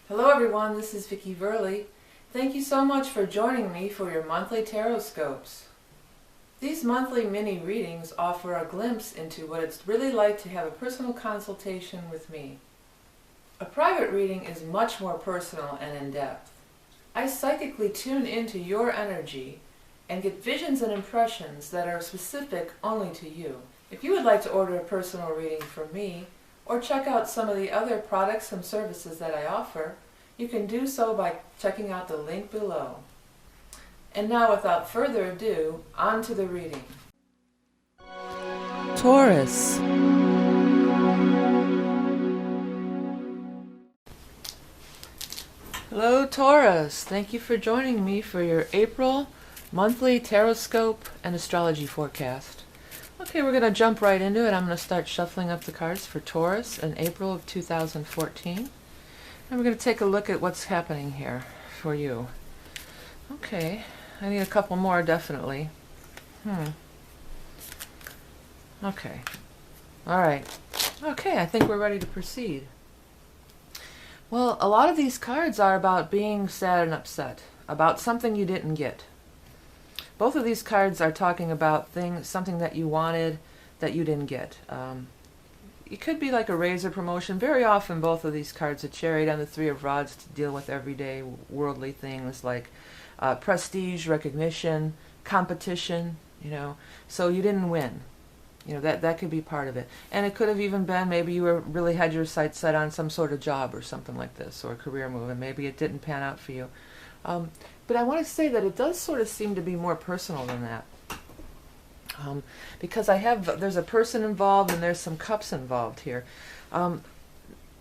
Hello everyone, this is Vickieverlie. Thank you so much for joining me for your monthly Tarotscopes. These monthly mini readings offer a glimpse into what it's really like to have a personal consultation with me. A private reading is much more personal and in-depth. I psychically tune into your energy and get visions and impressions that are specific only to you. If you would like to order a personal reading from me, or check out some of the other products and services that I offer, you can do so by checking out the link below. And now, without further ado, on to the reading. Taurus. Hello Taurus, thank you for joining me for your April monthly Tarotscope and astrology forecast. Okay, we're going to jump right into it. I'm going to start shuffling up the cards for Taurus in April of 2014. And we're going to take a look at what's happening here for you. Okay, I need a couple more, definitely. Okay. All right. Okay, I think we're ready to proceed. Well, a lot of these cards are about being sad and upset, about something you didn't get. Both of these cards are talking about something that you wanted that you didn't get. It could be like a raise or promotion. Very often both of these cards are chariot and the Three of Rods to deal with everyday worldly things like prestige, recognition, competition, so you didn't win. That could be part of it. And it could have even been maybe you really had your sights set on some sort of job or something like this, or a career move, and maybe it didn't pan out for you. But I want to say that it does sort of seem to be more personal than that. Because there's a person involved and there's some cups involved here.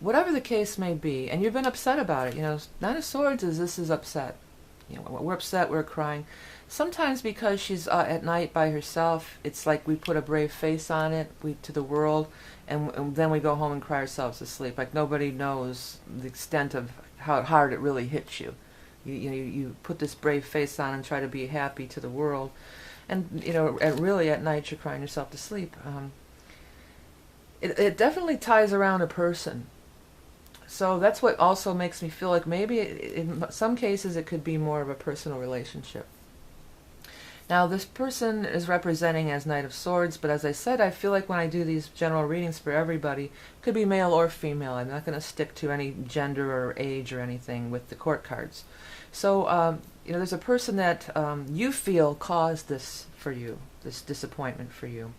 Whatever the case may be, and you've been upset about it, Nine of Swords this is upset. We're upset, we're crying. Sometimes because she's at night by herself, it's like we put a brave face on it to the world, and then we go home and cry ourselves to sleep. Like nobody knows the extent of how hard it really hits you. You put this brave face on and try to be happy to the world, and really at night you're crying yourself to sleep. It definitely ties around a person. So that's what also makes me feel like maybe in some cases it could be more of a personal relationship. Now this person is representing as Knight of Swords, but as I said, I feel like when I do these general readings for everybody, it could be male or female. I'm not going to stick to any gender or age or anything with the court cards. So there's a person that you feel caused this for you, this disappointment for you.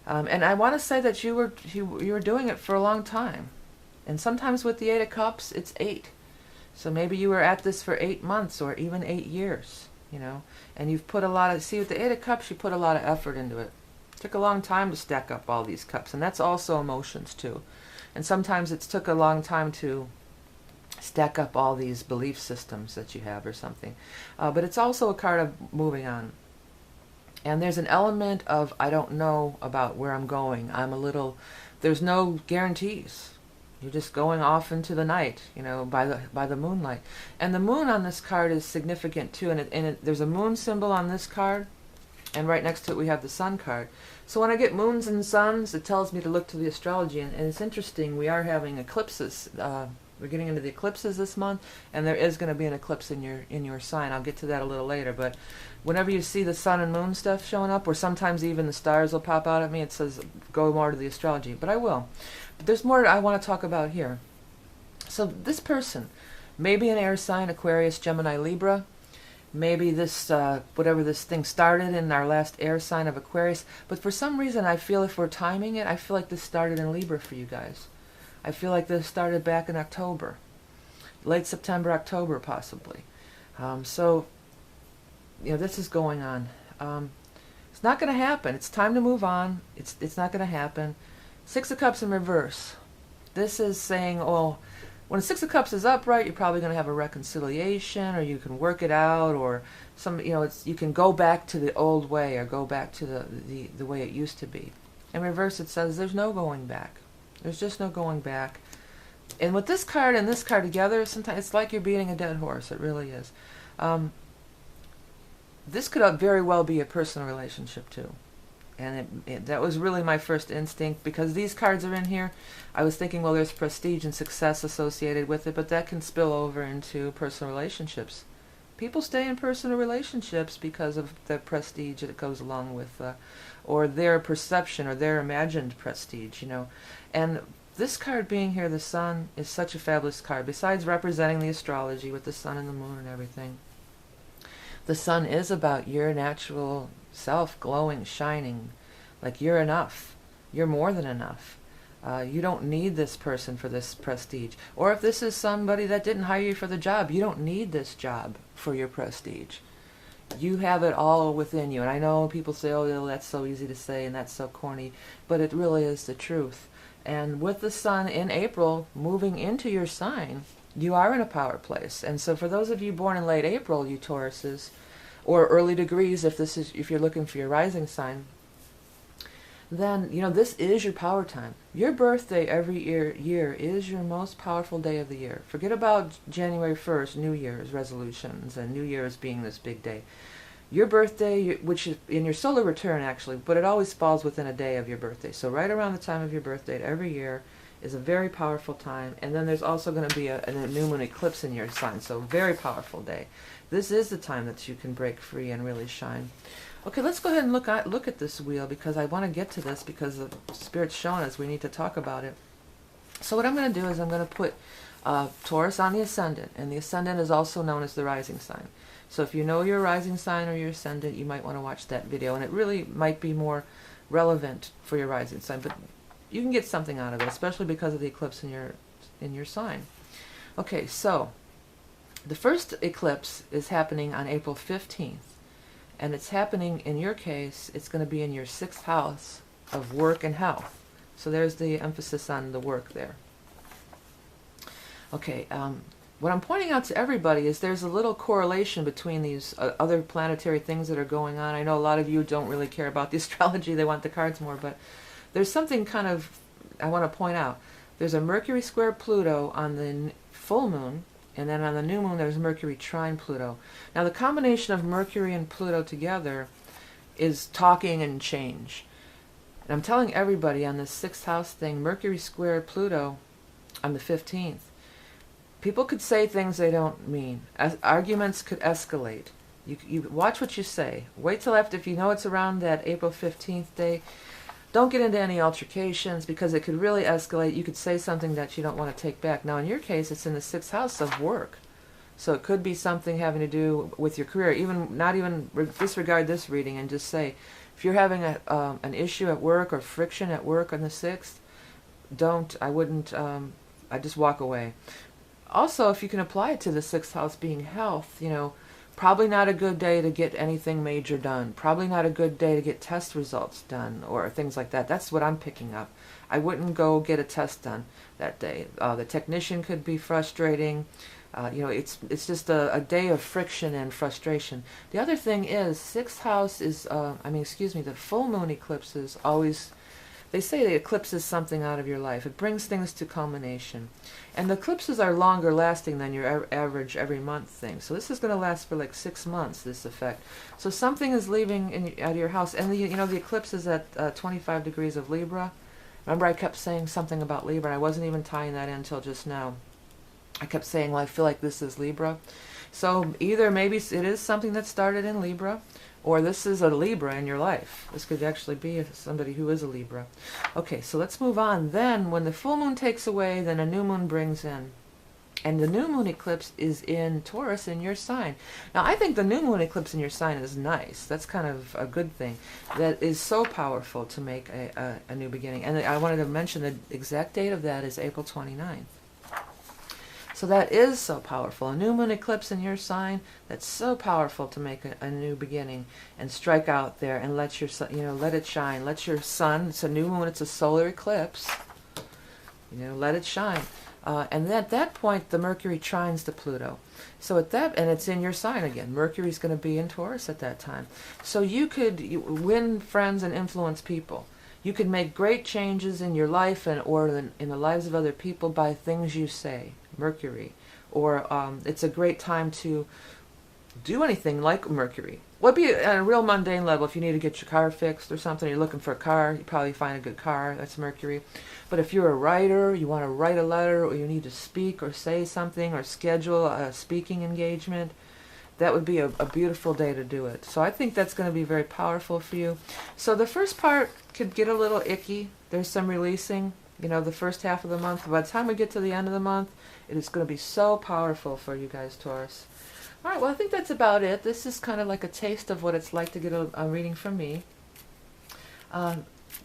And I want to say that you were doing it for a long time. And sometimes with the Eight of Cups, it's 8. So maybe you were at this for 8 months or even 8 years, and you've put a lot of, see with the Eight of Cups, you put a lot of effort into it. It took a long time to stack up all these cups, and that's also emotions too. And sometimes it's took a long time to stack up all these belief systems that you have or something. But it's also a card of moving on. And there's an element of, I don't know about where I'm going. There's no guarantees. You're just going off into the night, by the moonlight. And the moon on this card is significant too. And there's a moon symbol on this card, and right next to it we have the sun card. So when I get moons and suns, it tells me to look to the astrology. And it's interesting, we are having eclipses. We're getting into the eclipses this month, and there is going to be an eclipse in your sign. I'll get to that a little later. But whenever you see the sun and moon stuff showing up, or sometimes even the stars will pop out at me, it says go more to the astrology. But I will. But there's more I want to talk about here. So this person, maybe an air sign, Aquarius, Gemini, Libra. Maybe this, whatever this thing started in our last air sign of Aquarius. But for some reason, I feel if we're timing it, I feel like this started in Libra for you guys. I feel like this started back in October. Late September, October, possibly. So, this is going on. It's not going to happen. It's time to move on. It's not going to happen. Six of Cups in reverse. This is saying, when Six of Cups is upright, you're probably going to have a reconciliation, or you can work it out, or you can go back to the old way, or go back to the way it used to be. In reverse, it says there's no going back. There's just no going back. And with this card and this card together, sometimes it's like you're beating a dead horse. It really is. This could very well be a personal relationship too. And that was really my first instinct, because these cards are in here. I was thinking, well, there's prestige and success associated with it, but that can spill over into personal relationships. People stay in personal relationships because of the prestige that goes along with, or their perception or their imagined prestige, you know. And this card being here, the sun, is such a fabulous card. Besides representing the astrology with the sun and the moon and everything, the sun is about your natural self glowing, shining, like you're enough. You're more than enough. You don't need this person for this prestige. Or if this is somebody that didn't hire you for the job, you don't need this job for your prestige. You have it all within you. And I know people say, oh, that's so easy to say and that's so corny, but it really is the truth. And with the sun in April moving into your sign, you are in a power place. And so for those of you born in late April, you Tauruses, or early degrees if you're looking for your rising sign, then, you know, this is your power time. Your birthday every year is your most powerful day of the year. Forget about January 1st, New Year's resolutions, and New Year's being this big day. Your birthday, which is in your solar return actually, but it always falls within a day of your birthday. So right around the time of your birthday every year is a very powerful time. And then there's also going to be a new moon eclipse in your sign, so very powerful day. This is the time that you can break free and really shine. Okay, let's go ahead and look at this wheel, because I want to get to this, because the Spirit's showing us we need to talk about it. So what I'm going to do is I'm going to put Taurus on the ascendant, and the ascendant is also known as the rising sign. So if you know your rising sign or your ascendant, you might want to watch that video, and it really might be more relevant for your rising sign, but you can get something out of it, especially because of the eclipse in your sign. Okay, so the first eclipse is happening on April 15th. And it's happening, in your case, it's going to be in your 6th house of work and health. So there's the emphasis on the work there. Okay, what I'm pointing out to everybody is there's a little correlation between these other planetary things that are going on. I know a lot of you don't really care about the astrology, they want the cards more, but there's something kind of I want to point out. There's a Mercury square Pluto on the full moon, and then on the new moon, there's Mercury trine Pluto. Now, the combination of Mercury and Pluto together is talking and change. And I'm telling everybody on this 6th house thing, Mercury square Pluto on the 15th, people could say things they don't mean. Arguments could escalate. You watch what you say. Wait till after, if you know it's around that April 15th day, don't get into any altercations, because it could really escalate. You could say something that you don't want to take back. Now, in your case, it's in the 6th house of work. So it could be something having to do with your career. Not even disregard this reading and just say, if you're having an issue at work or friction at work on the 6th, I just walk away. Also, if you can apply it to the 6th house being health, you know, probably not a good day to get anything major done. Probably not a good day to get test results done or things like that. That's what I'm picking up. I wouldn't go get a test done that day. The technician could be frustrating. You know, it's just a day of friction and frustration. The other thing is, 6th house is, the full moon eclipses always, they say the eclipse is something out of your life. It brings things to culmination. And the eclipses are longer lasting than your average every month thing. So this is going to last for like 6 months, this effect. So something is leaving out of your house. And the eclipse is at 25 degrees of Libra. Remember, I kept saying something about Libra, and I wasn't even tying that in until just now. I kept saying, well, I feel like this is Libra. So either maybe it is something that started in Libra, or this is a Libra in your life. This could actually be somebody who is a Libra. Okay, so let's move on. Then, when the full moon takes away, then a new moon brings in. And the new moon eclipse is in Taurus, in your sign. Now, I think the new moon eclipse in your sign is nice. That's kind of a good thing. That is so powerful to make a new beginning. And I wanted to mention the exact date of that is April 29th. So that is so powerful. A new moon eclipse in your sign, that's so powerful to make a new beginning and strike out there and let your sun, let it shine. Let your sun, it's a new moon, it's a solar eclipse, let it shine. And at that point, the Mercury trines to Pluto. So and it's in your sign again. Mercury's going to be in Taurus at that time. So you could win friends and influence people. You can make great changes in your life or in the lives of other people by things you say, Mercury. Or it's a great time to do anything like Mercury. Would be on a real mundane level. If you need to get your car fixed or something, you're looking for a car, you probably find a good car. That's Mercury. But if you're a writer, you want to write a letter, or you need to speak or say something or schedule a speaking engagement, that would be a beautiful day to do it. So I think that's going to be very powerful for you. So the first part could get a little icky. There's some releasing, the first half of the month. By the time we get to the end of the month, it is going to be so powerful for you guys, Taurus. All right, well, I think that's about it. This is kind of like a taste of what it's like to get a reading from me.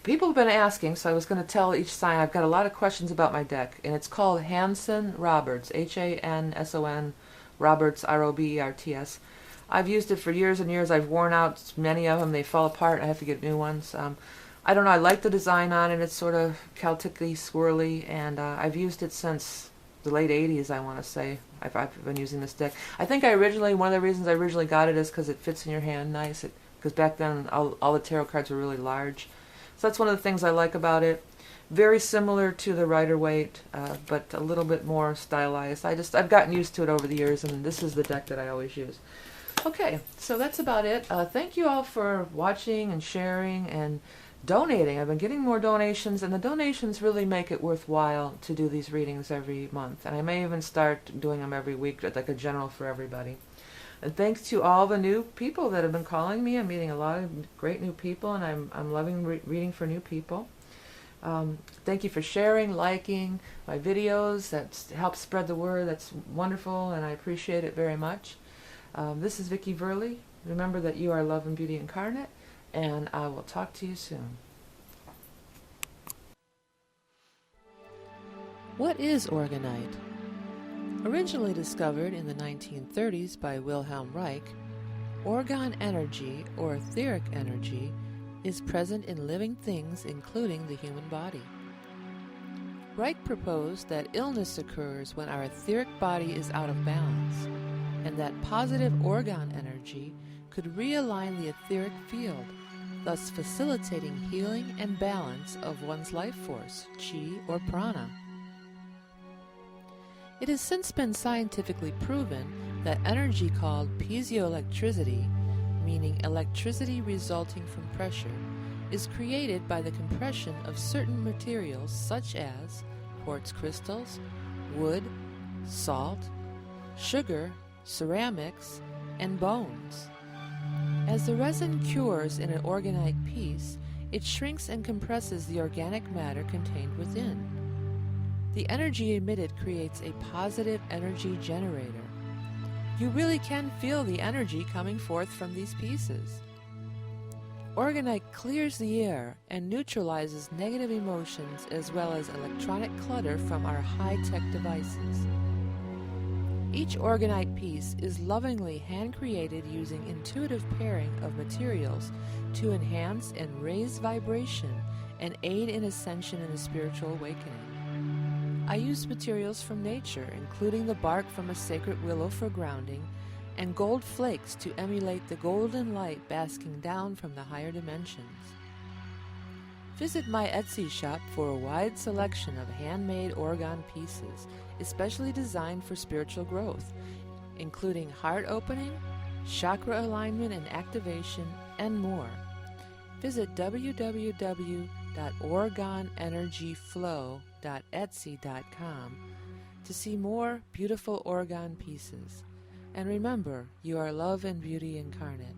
People have been asking, so I was going to tell each sign. I've got a lot of questions about my deck, and it's called Hanson Roberts, Hanson Roberts, Roberts. I've used it for years and years. I've worn out many of them. They fall apart. I have to get new ones. I don't know. I like the design on it. It's sort of Celtic-y, swirly, and I've used it since the late 80s, I want to say. I've been using this deck. I think one of the reasons I originally got it is because it fits in your hand nice. Because back then, all the tarot cards were really large. So that's one of the things I like about it. Very similar to the Rider-Waite, but a little bit more stylized. I've gotten used to it over the years, and this is the deck that I always use. Okay, so that's about it. Thank you all for watching and sharing and donating. I've been getting more donations, and the donations really make it worthwhile to do these readings every month. And I may even start doing them every week, like a general for everybody. And thanks to all the new people that have been calling me. I'm meeting a lot of great new people, and I'm loving reading for new people. Thank you for sharing, liking my videos. That helps spread the word. That's wonderful, and I appreciate it very much. This is vickieverlie. Remember that you are love and beauty incarnate, and I will talk to you soon. What is Orgonite? Originally discovered in the 1930s by Wilhelm Reich, orgone energy, or etheric energy, is present in living things, including the human body. Reich proposed that illness occurs when our etheric body is out of balance, and that positive orgone energy could realign the etheric field, thus facilitating healing and balance of one's life force, chi or prana. It has since been scientifically proven that energy called piezoelectricity, meaning electricity resulting from pressure, is created by the compression of certain materials such as quartz crystals, wood, salt, sugar, ceramics, and bones. As the resin cures in an orgonite piece, it shrinks and compresses the organic matter contained within. The energy emitted creates a positive energy generator. You really can feel the energy coming forth from these pieces. Orgonite clears the air and neutralizes negative emotions as well as electronic clutter from our high-tech devices. Each orgonite piece is lovingly hand-created using intuitive pairing of materials to enhance and raise vibration and aid in ascension and a spiritual awakening. I use materials from nature, including the bark from a sacred willow for grounding, and gold flakes to emulate the golden light basking down from the higher dimensions. Visit my Etsy shop for a wide selection of handmade orgone pieces, especially designed for spiritual growth, including heart opening, chakra alignment and activation, and more. Visit www.orgoneenergyflow.etsy.com to see more beautiful orgone pieces. And remember, you are love and beauty incarnate.